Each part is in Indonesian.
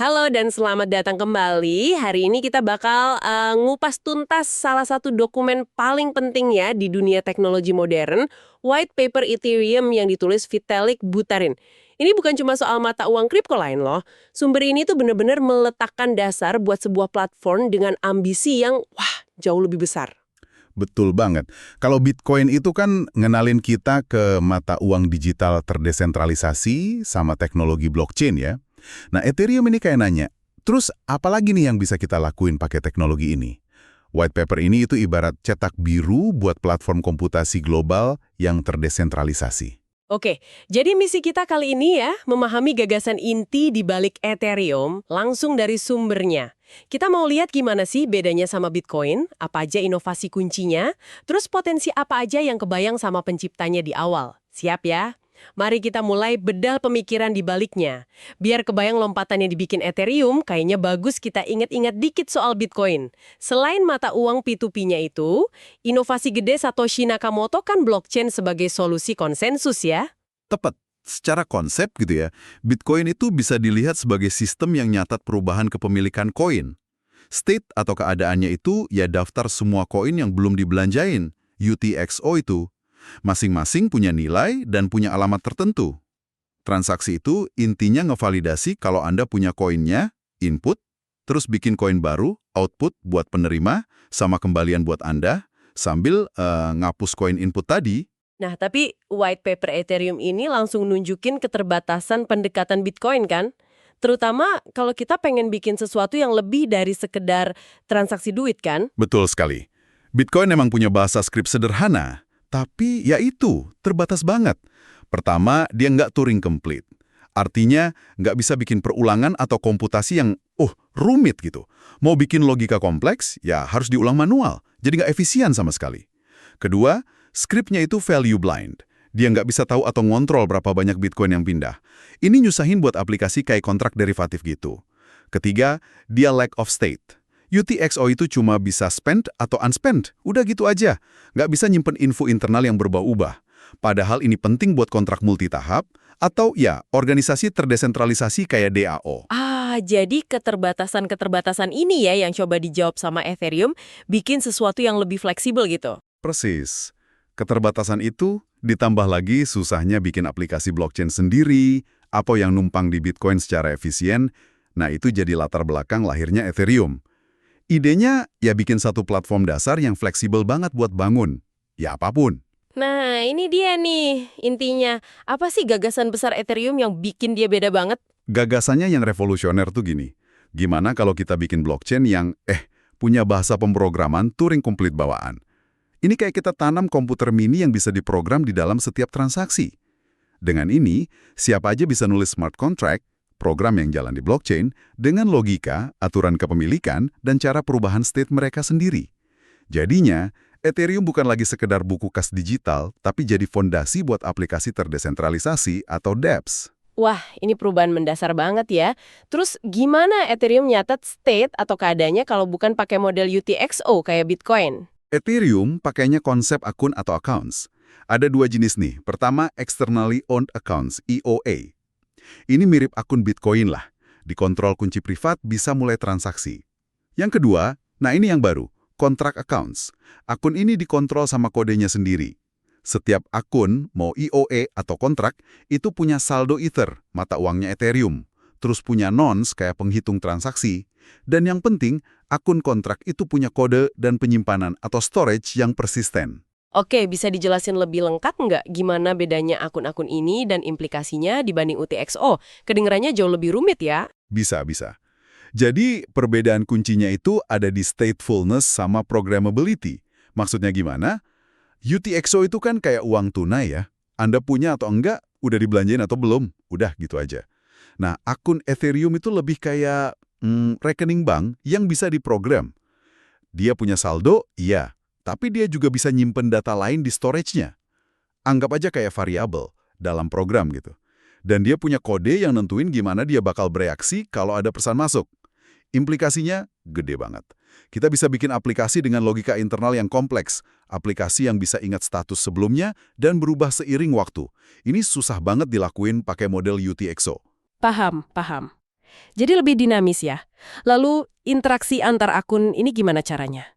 Halo dan selamat datang kembali. Hari ini kita bakal ngupas tuntas salah satu dokumen paling penting ya di dunia teknologi modern, White Paper Ethereum yang ditulis Vitalik Buterin. Ini bukan cuma soal mata uang kripto lain loh. Sumber ini tuh bener-bener meletakkan dasar buat sebuah platform dengan ambisi yang jauh lebih besar. Betul banget. Kalau Bitcoin itu kan ngenalin kita ke mata uang digital terdesentralisasi sama teknologi blockchain ya. Nah, Ethereum ini kayak nanya, terus apa lagi nih yang bisa kita lakuin pakai teknologi ini? White paper ini itu ibarat cetak biru buat platform komputasi global yang terdesentralisasi. Oke, jadi misi kita kali ini ya, memahami gagasan inti di balik Ethereum langsung dari sumbernya. Kita mau lihat gimana sih bedanya sama Bitcoin, apa aja inovasi kuncinya, terus potensi apa aja yang kebayang sama penciptanya di awal. Siap ya? Mari kita mulai bedal pemikiran di baliknya. Biar kebayang lompatan yang dibikin Ethereum, kayaknya bagus kita ingat-ingat dikit soal Bitcoin. Selain mata uang P2P-nya itu, inovasi gede Satoshi Nakamoto kan blockchain sebagai solusi konsensus ya. Tepat. Secara konsep gitu ya, Bitcoin itu bisa dilihat sebagai sistem yang nyatat perubahan kepemilikan koin. State atau keadaannya itu ya daftar semua koin yang belum dibelanjain, UTXO itu. Masing-masing punya nilai dan punya alamat tertentu. Transaksi itu intinya ngevalidasi kalau Anda punya koinnya, input, terus bikin koin baru, output buat penerima, sama kembalian buat Anda, sambil ngapus koin input tadi. Nah, tapi white paper Ethereum ini langsung nunjukin keterbatasan pendekatan Bitcoin kan? Terutama kalau kita pengen bikin sesuatu yang lebih dari sekedar transaksi duit kan? Betul sekali. Bitcoin memang punya bahasa skrip sederhana, tapi ya itu, terbatas banget. Pertama, dia nggak Turing complete. Artinya, nggak bisa bikin perulangan atau komputasi yang, rumit gitu. Mau bikin logika kompleks, ya harus diulang manual. Jadi nggak efisien sama sekali. Kedua, skripnya itu value blind. Dia nggak bisa tahu atau ngontrol berapa banyak Bitcoin yang pindah. Ini nyusahin buat aplikasi kayak kontrak derivatif gitu. Ketiga, dia lack of state. UTXO itu cuma bisa spend atau unspent, udah gitu aja. Nggak bisa nyimpen info internal yang berubah-ubah. Padahal ini penting buat kontrak multitahap, atau ya, organisasi terdesentralisasi kayak DAO. Jadi keterbatasan-keterbatasan ini ya yang coba dijawab sama Ethereum, bikin sesuatu yang lebih fleksibel gitu. Persis. Keterbatasan itu ditambah lagi susahnya bikin aplikasi blockchain sendiri, atau yang numpang di Bitcoin secara efisien. Nah, itu jadi latar belakang lahirnya Ethereum. Idenya ya bikin satu platform dasar yang fleksibel banget buat bangun. Ya apapun. Nah, ini dia nih intinya. Apa sih gagasan besar Ethereum yang bikin dia beda banget? Gagasannya yang revolusioner tuh gini. Gimana kalau kita bikin blockchain yang punya bahasa pemrograman Turing complete bawaan? Ini kayak kita tanam komputer mini yang bisa diprogram di dalam setiap transaksi. Dengan ini, siapa aja bisa nulis smart contract, program yang jalan di blockchain, dengan logika, aturan kepemilikan, dan cara perubahan state mereka sendiri. Jadinya, Ethereum bukan lagi sekedar buku kas digital, tapi jadi fondasi buat aplikasi terdesentralisasi atau dApps. Wah, ini perubahan mendasar banget ya. Terus gimana Ethereum nyatet state atau keadaannya kalau bukan pakai model UTXO kayak Bitcoin? Ethereum pakainya konsep akun atau accounts. Ada dua jenis nih. Pertama, Externally Owned Accounts, EOA. Ini mirip akun Bitcoin lah. Dikontrol kunci privat bisa mulai transaksi. Yang kedua, nah ini yang baru, Contract Accounts. Akun ini dikontrol sama kodenya sendiri. Setiap akun, mau EOA atau kontrak, itu punya saldo Ether, mata uangnya Ethereum. Terus punya nonce kayak penghitung transaksi. Dan yang penting, akun kontrak itu punya kode dan penyimpanan atau storage yang persisten. Oke, bisa dijelasin lebih lengkap nggak gimana bedanya akun-akun ini dan implikasinya dibanding UTXO? Kedengerannya jauh lebih rumit ya. Bisa. Jadi, perbedaan kuncinya itu ada di statefulness sama programmability. Maksudnya gimana? UTXO itu kan kayak uang tunai ya. Anda punya atau enggak, udah dibelanjain atau belum, udah gitu aja. Nah, akun Ethereum itu lebih kayak rekening bank yang bisa diprogram. Dia punya saldo, iya. Tapi dia juga bisa nyimpen data lain di storage-nya. Anggap aja kayak variabel dalam program gitu. Dan dia punya kode yang nentuin gimana dia bakal bereaksi kalau ada pesan masuk. Implikasinya gede banget. Kita bisa bikin aplikasi dengan logika internal yang kompleks, aplikasi yang bisa ingat status sebelumnya dan berubah seiring waktu. Ini susah banget dilakuin pakai model UTXO. Paham. Jadi lebih dinamis ya. Lalu interaksi antar akun ini gimana caranya?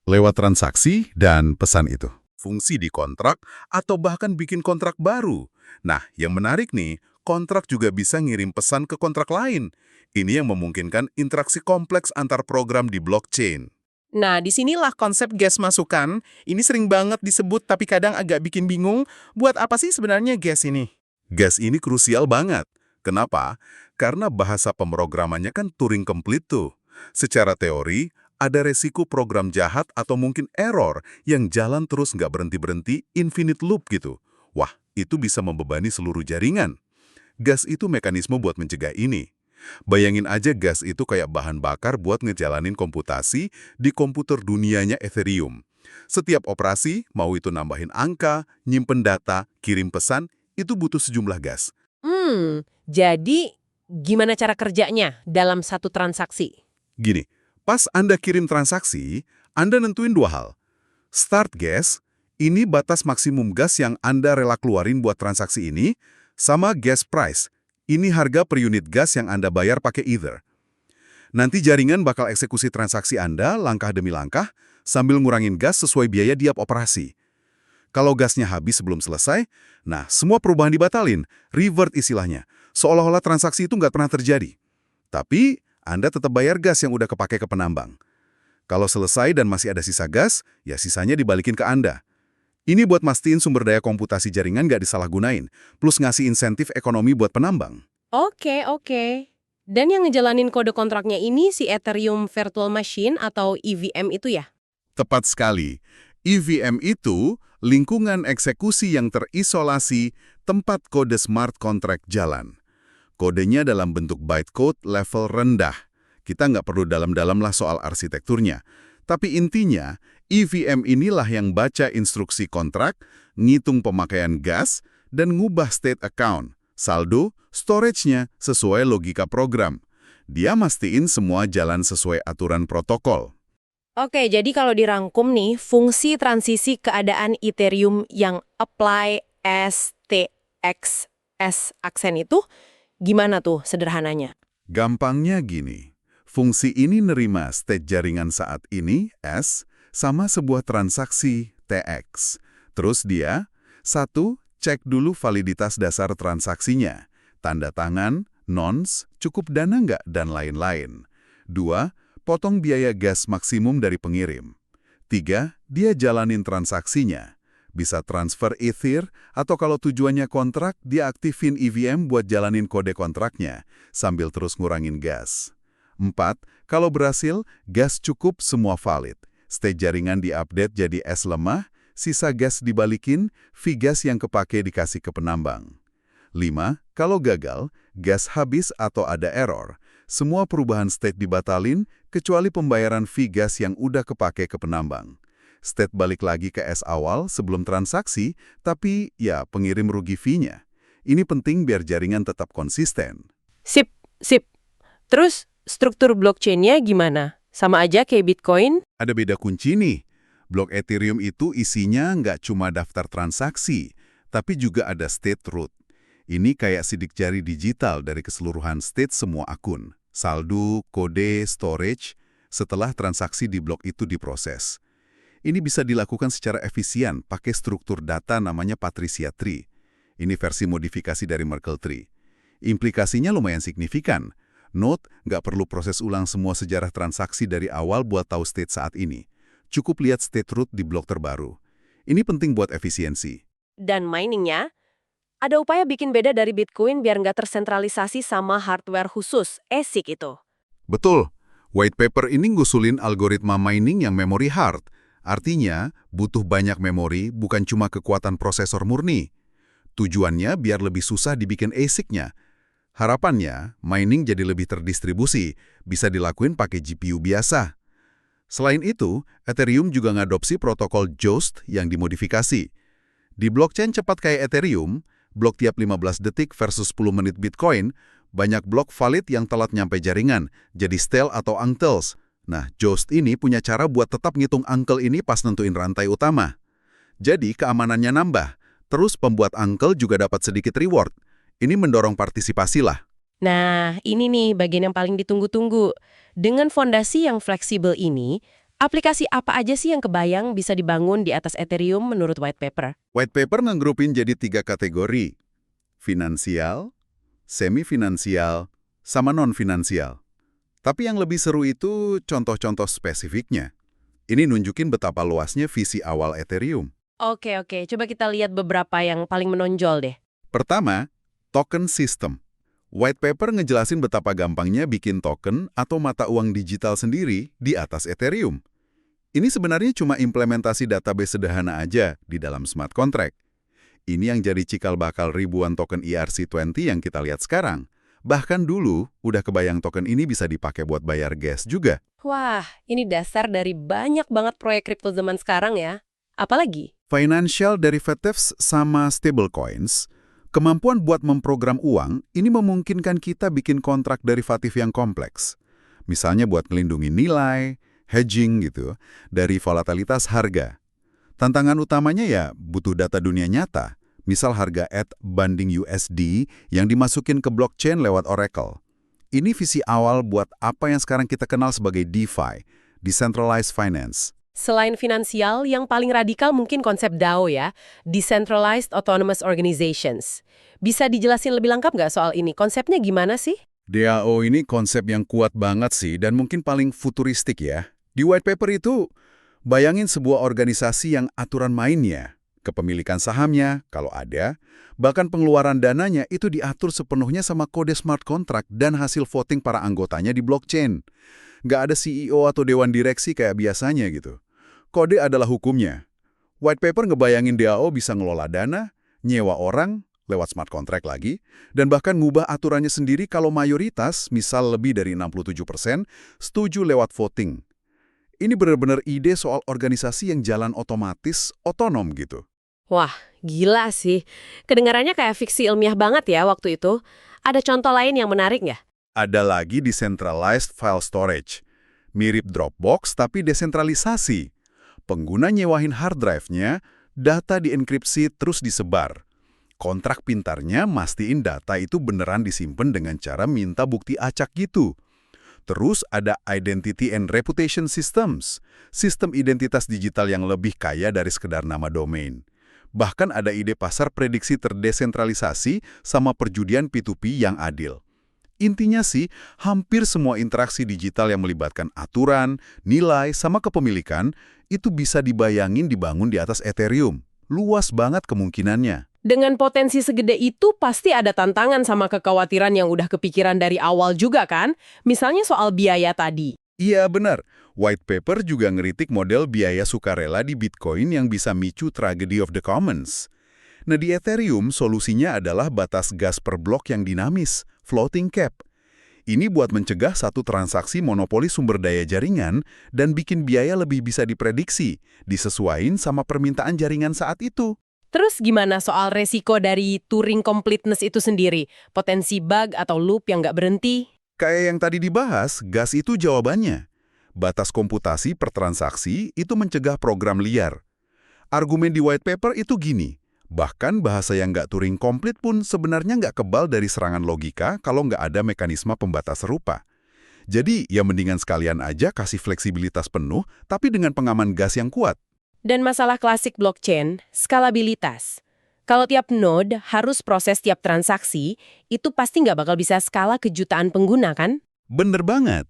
Lewat transaksi dan pesan itu. Fungsi di kontrak atau bahkan bikin kontrak baru. Nah, yang menarik nih, kontrak juga bisa ngirim pesan ke kontrak lain. Ini yang memungkinkan interaksi kompleks antar program di blockchain. Nah, disinilah konsep gas masukan. Ini sering banget disebut tapi kadang agak bikin bingung. Buat apa sih sebenarnya gas ini? Gas ini krusial banget. Kenapa? Karena bahasa pemrogramannya kan Turing complete tuh. Secara teori, ada resiko program jahat atau mungkin error yang jalan terus nggak berhenti-berhenti, infinite loop gitu. Wah, itu bisa membebani seluruh jaringan. Gas itu mekanisme buat mencegah ini. Bayangin aja gas itu kayak bahan bakar buat ngejalanin komputasi di komputer dunianya Ethereum. Setiap operasi, mau itu nambahin angka, nyimpen data, kirim pesan, itu butuh sejumlah gas. Jadi gimana cara kerjanya dalam satu transaksi? Gini, pas Anda kirim transaksi, Anda nentuin dua hal. Start gas, ini batas maksimum gas yang Anda rela keluarin buat transaksi ini, sama gas price. Ini harga per unit gas yang Anda bayar pakai Ether. Nanti jaringan bakal eksekusi transaksi Anda langkah demi langkah sambil ngurangin gas sesuai biaya tiap operasi. Kalau gasnya habis sebelum selesai, nah semua perubahan dibatalin, revert istilahnya. Seolah-olah transaksi itu nggak pernah terjadi. Tapi Anda tetap bayar gas yang udah kepake ke penambang. Kalau selesai dan masih ada sisa gas, ya sisanya dibalikin ke Anda. Ini buat mastiin sumber daya komputasi jaringan nggak disalahgunain, plus ngasih insentif ekonomi buat penambang. Oke. Dan yang ngejalanin kode kontraknya ini si Ethereum Virtual Machine atau EVM itu ya? Tepat sekali. EVM itu lingkungan eksekusi yang terisolasi tempat kode smart contract jalan. Kodenya dalam bentuk bytecode level rendah. Kita nggak perlu dalam-dalam lah soal arsitekturnya. Tapi intinya, EVM inilah yang baca instruksi kontrak, ngitung pemakaian gas, dan ngubah state account, saldo, storage-nya sesuai logika program. Dia mastiin semua jalan sesuai aturan protokol. Oke, jadi kalau dirangkum nih, fungsi transisi keadaan Ethereum yang apply STXS aksen itu gimana tuh sederhananya? Gampangnya gini, fungsi ini nerima state jaringan saat ini, S, sama sebuah transaksi, TX. Terus dia, 1. Cek dulu validitas dasar transaksinya, tanda tangan, nons, cukup dana nggak, dan lain-lain. 2. Potong biaya gas maksimum dari pengirim. 3. Dia jalanin transaksinya. Bisa transfer Ether, atau kalau tujuannya kontrak, dia aktifin EVM buat jalanin kode kontraknya, sambil terus ngurangin gas. 4. Kalau berhasil, gas cukup semua valid. State jaringan diupdate jadi S lemah, sisa gas dibalikin, fee gas yang kepake dikasih ke penambang. 5. Kalau gagal, gas habis atau ada error, semua perubahan state dibatalin, kecuali pembayaran fee gas yang udah kepake ke penambang. State balik lagi ke S awal sebelum transaksi, tapi ya pengirim rugi fee-nya. Ini penting biar jaringan tetap konsisten. Sip. Terus struktur blockchain-nya gimana? Sama aja kayak Bitcoin? Ada beda kunci nih. Blok Ethereum itu isinya nggak cuma daftar transaksi, tapi juga ada state root. Ini kayak sidik jari digital dari keseluruhan state semua akun. Saldo, kode, storage, setelah transaksi di blok itu diproses. Ini bisa dilakukan secara efisien pakai struktur data namanya Patricia Tree. Ini versi modifikasi dari Merkle Tree. Implikasinya lumayan signifikan. Note, nggak perlu proses ulang semua sejarah transaksi dari awal buat tahu state saat ini. Cukup lihat state root di blok terbaru. Ini penting buat efisiensi. Dan miningnya, ada upaya bikin beda dari Bitcoin biar nggak tersentralisasi sama hardware khusus, ASIC itu. Betul. White paper ini ngusulin algoritma mining yang memory hard. Artinya, butuh banyak memori, bukan cuma kekuatan prosesor murni. Tujuannya biar lebih susah dibikin ASIC-nya. Harapannya, mining jadi lebih terdistribusi, bisa dilakuin pakai GPU biasa. Selain itu, Ethereum juga ngadopsi protokol Joost yang dimodifikasi. Di blockchain cepat kayak Ethereum, blok tiap 15 detik versus 10 menit Bitcoin, banyak blok valid yang telat nyampe jaringan, jadi stale atau unctels. Nah, Joost ini punya cara buat tetap ngitung uncle ini pas nentuin rantai utama. Jadi, keamanannya nambah. Terus pembuat uncle juga dapat sedikit reward. Ini mendorong partisipasi lah. Nah, ini nih bagian yang paling ditunggu-tunggu. Dengan fondasi yang fleksibel ini, aplikasi apa aja sih yang kebayang bisa dibangun di atas Ethereum menurut white paper? White paper ngegrupin jadi 3 kategori. Finansial, semi-finansial, sama non-finansial. Tapi yang lebih seru itu contoh-contoh spesifiknya. Ini nunjukin betapa luasnya visi awal Ethereum. Oke, coba kita lihat beberapa yang paling menonjol deh. Pertama, token system. White paper ngejelasin betapa gampangnya bikin token atau mata uang digital sendiri di atas Ethereum. Ini sebenarnya cuma implementasi database sederhana aja di dalam smart contract. Ini yang jadi cikal bakal ribuan token ERC20 yang kita lihat sekarang. Bahkan dulu, udah kebayang token ini bisa dipakai buat bayar gas juga. Wah, ini dasar dari banyak banget proyek kripto zaman sekarang ya. Apalagi? Financial derivatives sama stablecoins, kemampuan buat memprogram uang, ini memungkinkan kita bikin kontrak derivatif yang kompleks. Misalnya buat melindungi nilai, hedging gitu, dari volatilitas harga. Tantangan utamanya ya butuh data dunia nyata, misal harga ETH banding USD yang dimasukin ke blockchain lewat Oracle. Ini visi awal buat apa yang sekarang kita kenal sebagai DeFi, Decentralized Finance. Selain finansial, yang paling radikal mungkin konsep DAO ya, Decentralized Autonomous Organizations. Bisa dijelasin lebih lengkap nggak soal ini? Konsepnya gimana sih? DAO ini konsep yang kuat banget sih dan mungkin paling futuristik ya. Di white paper itu, bayangin sebuah organisasi yang aturan mainnya, kepemilikan sahamnya, kalau ada, bahkan pengeluaran dananya itu diatur sepenuhnya sama kode smart contract dan hasil voting para anggotanya di blockchain. Nggak ada CEO atau dewan direksi kayak biasanya gitu. Kode adalah hukumnya. White paper ngebayangin DAO bisa ngelola dana, nyewa orang, lewat smart contract lagi, dan bahkan ngubah aturannya sendiri kalau mayoritas, misal lebih dari 67%, setuju lewat voting. Ini benar-benar ide soal organisasi yang jalan otomatis, otonom gitu. Wah, gila sih. Kedengarannya kayak fiksi ilmiah banget ya waktu itu. Ada contoh lain yang menarik nggak? Ada lagi decentralized file storage. Mirip Dropbox tapi desentralisasi. Pengguna nyewain hard drive-nya, data dienkripsi terus disebar. Kontrak pintarnya mastiin data itu beneran disimpan dengan cara minta bukti acak gitu. Terus ada identity and reputation systems, sistem identitas digital yang lebih kaya dari sekedar nama domain. Bahkan ada ide pasar prediksi terdesentralisasi sama perjudian P2P yang adil. Intinya sih, hampir semua interaksi digital yang melibatkan aturan, nilai, sama kepemilikan, itu bisa dibayangin dibangun di atas Ethereum. Luas banget kemungkinannya. Dengan potensi segede itu pasti ada tantangan sama kekhawatiran yang udah kepikiran dari awal juga kan? Misalnya soal biaya tadi. Iya benar, white paper juga ngeritik model biaya sukarela di Bitcoin yang bisa micu tragedy of the commons. Nah di Ethereum solusinya adalah batas gas per blok yang dinamis, floating cap. Ini buat mencegah satu transaksi monopoli sumber daya jaringan dan bikin biaya lebih bisa diprediksi, disesuaiin sama permintaan jaringan saat itu. Terus gimana soal resiko dari Turing completeness itu sendiri? Potensi bug atau loop yang nggak berhenti? Kayak yang tadi dibahas, gas itu jawabannya. Batas komputasi per transaksi itu mencegah program liar. Argumen di white paper itu gini, bahkan bahasa yang nggak Turing komplit pun sebenarnya nggak kebal dari serangan logika kalau nggak ada mekanisme pembatas serupa. Jadi ya mendingan sekalian aja kasih fleksibilitas penuh, tapi dengan pengaman gas yang kuat. Dan masalah klasik blockchain, skalabilitas. Kalau tiap node harus proses tiap transaksi, itu pasti nggak bakal bisa skala ke jutaan pengguna kan? Bener banget.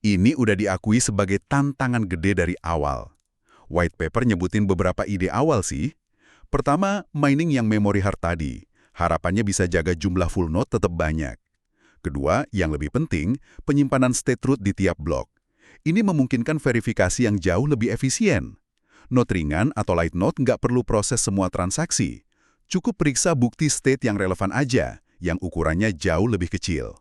Ini udah diakui sebagai tantangan gede dari awal. White paper nyebutin beberapa ide awal sih. Pertama, mining yang memory hard tadi. Harapannya bisa jaga jumlah full node tetap banyak. Kedua, yang lebih penting, penyimpanan state root di tiap blok. Ini memungkinkan verifikasi yang jauh lebih efisien. Node ringan atau light node nggak perlu proses semua transaksi. Cukup periksa bukti state yang relevan aja, yang ukurannya jauh lebih kecil.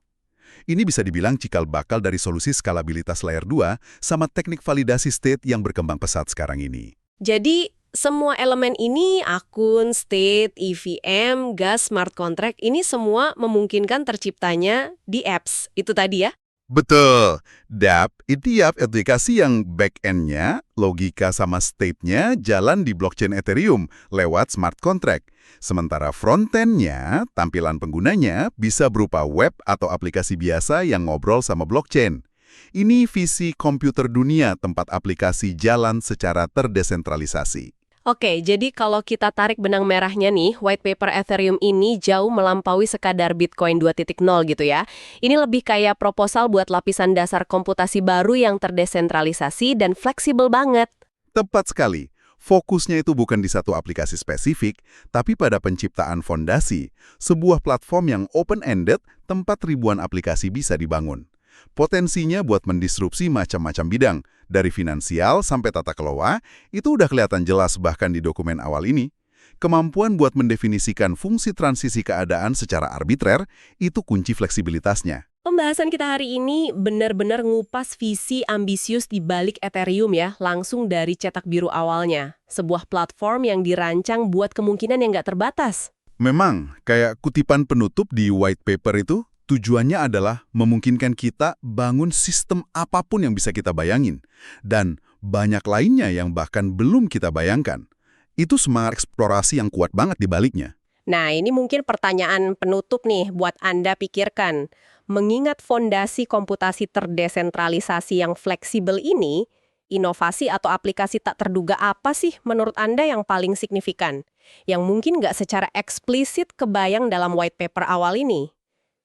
Ini bisa dibilang cikal bakal dari solusi skalabilitas layer 2 sama teknik validasi state yang berkembang pesat sekarang ini. Jadi, semua elemen ini, akun, state, EVM, gas, smart contract, ini semua memungkinkan terciptanya di apps. Itu tadi ya? Betul. dApp itu aplikasi yang back-end-nya, logika sama state-nya jalan di blockchain Ethereum lewat smart contract. Sementara front-end-nya, tampilan penggunanya bisa berupa web atau aplikasi biasa yang ngobrol sama blockchain. Ini visi komputer dunia tempat aplikasi jalan secara terdesentralisasi. Oke, jadi kalau kita tarik benang merahnya nih, white paper Ethereum ini jauh melampaui sekadar Bitcoin 2.0 gitu ya. Ini lebih kayak proposal buat lapisan dasar komputasi baru yang terdesentralisasi dan fleksibel banget. Tepat sekali. Fokusnya itu bukan di satu aplikasi spesifik, tapi pada penciptaan fondasi, sebuah platform yang open-ended tempat ribuan aplikasi bisa dibangun. Potensinya buat mendisrupsi macam-macam bidang, dari finansial sampai tata kelola, itu udah kelihatan jelas bahkan di dokumen awal ini. Kemampuan buat mendefinisikan fungsi transisi keadaan secara arbitrer, itu kunci fleksibilitasnya. Pembahasan kita hari ini benar-benar ngupas visi ambisius di balik Ethereum ya, langsung dari cetak biru awalnya. Sebuah platform yang dirancang buat kemungkinan yang nggak terbatas. Memang, kayak kutipan penutup di white paper itu, tujuannya adalah memungkinkan kita bangun sistem apapun yang bisa kita bayangin. Dan banyak lainnya yang bahkan belum kita bayangkan. Itu semangat eksplorasi yang kuat banget di baliknya. Nah, ini mungkin pertanyaan penutup nih buat Anda pikirkan. Mengingat fondasi komputasi terdesentralisasi yang fleksibel ini, inovasi atau aplikasi tak terduga apa sih menurut Anda yang paling signifikan? Yang mungkin nggak secara eksplisit kebayang dalam white paper awal ini?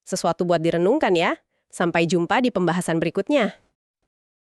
Sesuatu buat direnungkan ya. Sampai jumpa di pembahasan berikutnya.